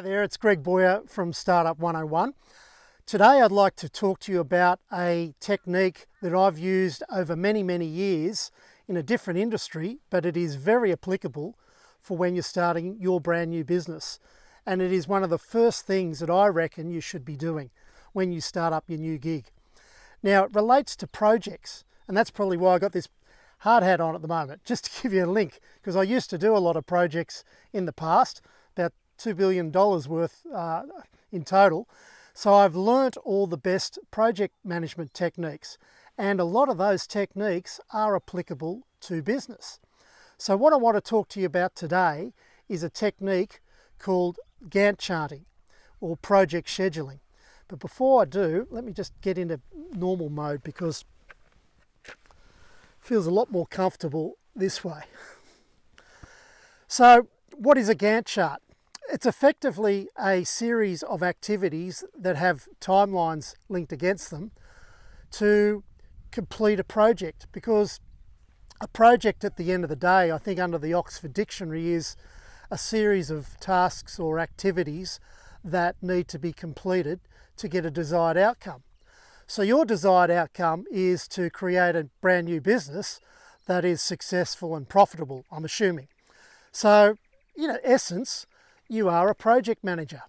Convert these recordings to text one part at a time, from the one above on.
there, it's Greg Boyer from Startup 101. Today I'd like to talk to you about a technique that I've used over many years in a different industry, but it is very applicable for when you're starting your brand new business. And it is one of the first things that I reckon you should be doing when you start up your new gig. Now, it relates to projects, and that's probably why I got this hard hat on at the moment, just to give you a link, because I used to do a lot of projects in the past, about $2 billion worth in total. So I've learnt all the best project management techniques, and a lot of those techniques are applicable to business. So what I want to talk to you about today is a technique called Gantt charting or project scheduling. But before I do, let me just get into normal mode because it feels a lot more comfortable this way. So what is a Gantt chart? It's effectively a series of activities that have timelines linked against them to complete a project, because a project at the end of the day, I think under the Oxford Dictionary, is a series of tasks or activities that need to be completed to get a desired outcome. So your desired outcome is to create a brand new business that is successful and profitable, I'm assuming. So, in essence, you are a project manager.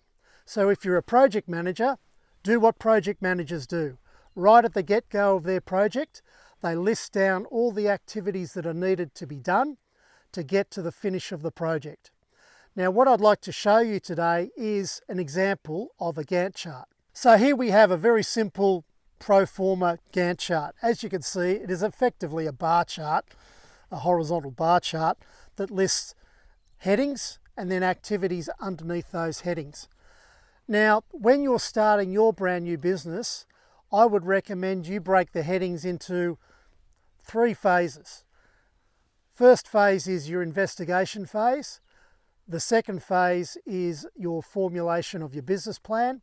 So if you're a project manager, do what project managers do. Right at the get-go of their project, they list down all the activities that are needed to be done to get to the finish of the project. Now, what I'd like to show you today is an example of a Gantt chart. So here we have a very simple pro forma Gantt chart. As you can see, it is effectively a bar chart, a horizontal bar chart that lists headings and then activities underneath those headings. Now, when you're starting your brand new business, I would recommend you break the headings into 3 phases. First phase is your investigation phase. The second phase is your formulation of your business plan.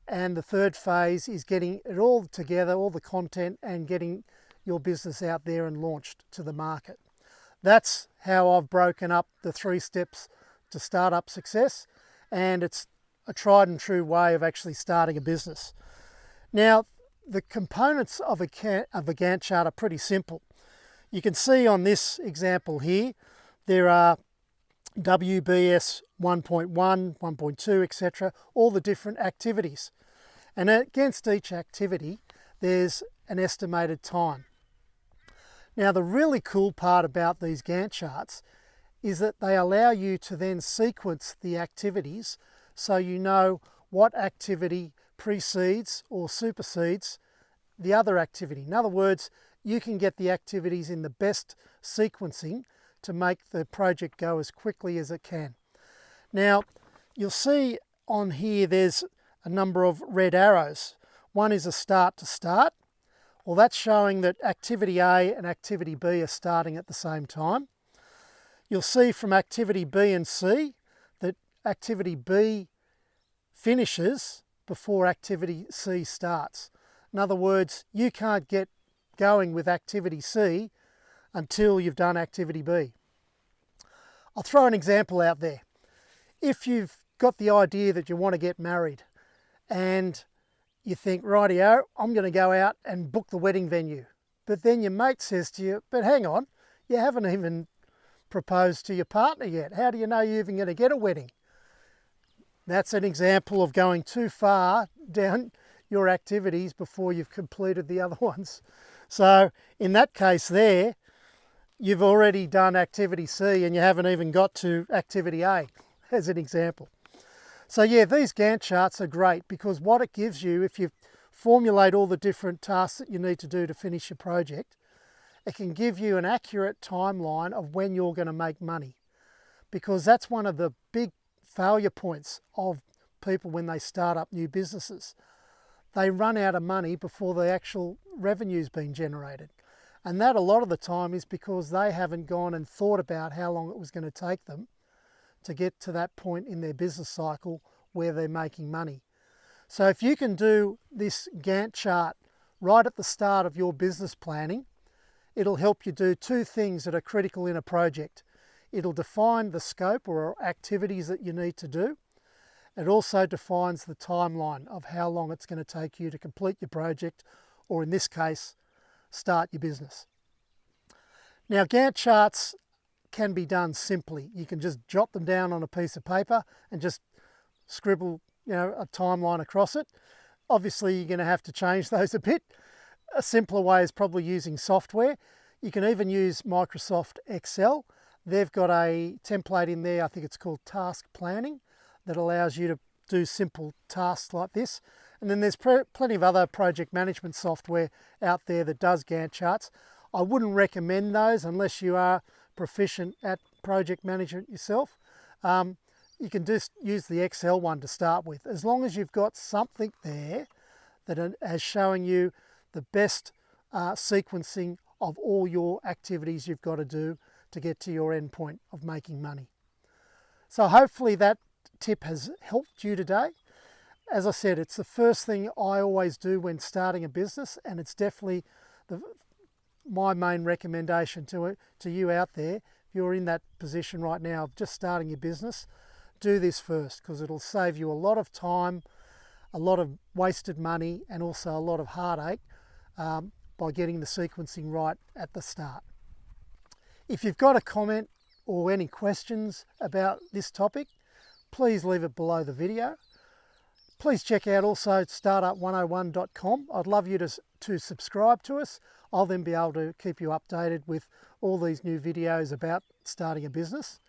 And the third phase is getting it all together, all the content, and getting your business out there and launched to the market. That's how I've broken up the 3 steps to startup success, and it's a tried and true way of actually starting a business. Now, the components of a Gantt chart are pretty simple. You can see on this example here, there are WBS 1.1, 1.2, etc., all the different activities. And against each activity, there's an estimated time. Now, the really cool part about these Gantt charts is that they allow you to then sequence the activities so you know what activity precedes or supersedes the other activity. In other words, you can get the activities in the best sequencing to make the project go as quickly as it can. Now, you'll see on here there's a number of red arrows. One is a start to start. Well, that's showing that activity A and activity B are starting at the same time. You'll see from activity B and C that activity B finishes before activity C starts. In other words, you can't get going with activity C until you've done activity B. I'll throw an example out there. If you've got the idea that you want to get married and you think, rightio, I'm going to go out and book the wedding venue. But then your mate says to you, but hang on, you haven't even proposed to your partner yet. How do you know you're even going to get a wedding? That's an example of going too far down your activities before you've completed the other ones. So in that case there, you've already done activity C and you haven't even got to activity A, as an example. So yeah, these Gantt charts are great because what it gives you, if you formulate all the different tasks that you need to do to finish your project, it can give you an accurate timeline of when you're going to make money. Because that's one of the big failure points of people when they start up new businesses. They run out of money before the actual revenue's been generated. And that a lot of the time is because they haven't gone and thought about how long it was going to take them to get to that point in their business cycle where they're making money. So if you can do this Gantt chart right at the start of your business planning, it'll help you do 2 things that are critical in a project. It'll define the scope or activities that you need to do, It also defines the timeline of how long it's going to take you to complete your project, or in this case, start your business. Now, Gantt charts can be done simply. You can just jot them down on a piece of paper and just scribble, a timeline across it. Obviously, you're going to have to change those a bit. A simpler way is probably using software. You can even use Microsoft Excel. They've got a template in there, I think it's called Task Planning, that allows you to do simple tasks like this. And then there's plenty of other project management software out there that does Gantt charts. I wouldn't recommend those unless you are proficient at project management yourself. You can just use the Excel one to start with. As long as you've got something there that is showing you the best sequencing of all your activities you've got to do to get to your end point of making money. So hopefully that tip has helped you today. As I said, it's the first thing I always do when starting a business, and it's definitely my main recommendation to you out there. If you're in that position right now of just starting your business, do this first, because it'll save you a lot of time, a lot of wasted money, and also a lot of heartache by getting the sequencing right at the start. If you've got a comment or any questions about this topic, please leave it below the video. Please check out also startup101.com. I'd love you to subscribe to us. I'll then be able to keep you updated with all these new videos about starting a business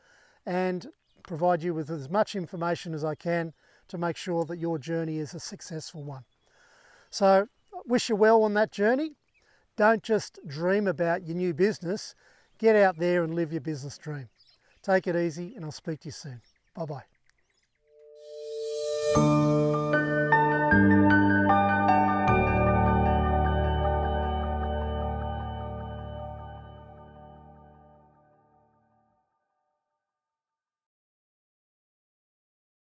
and provide you with as much information as I can to make sure that your journey is a successful one. So wish you well on that journey. Don't just dream about your new business. Get out there and live your business dream. Take it easy, and I'll speak to you soon. Bye-bye.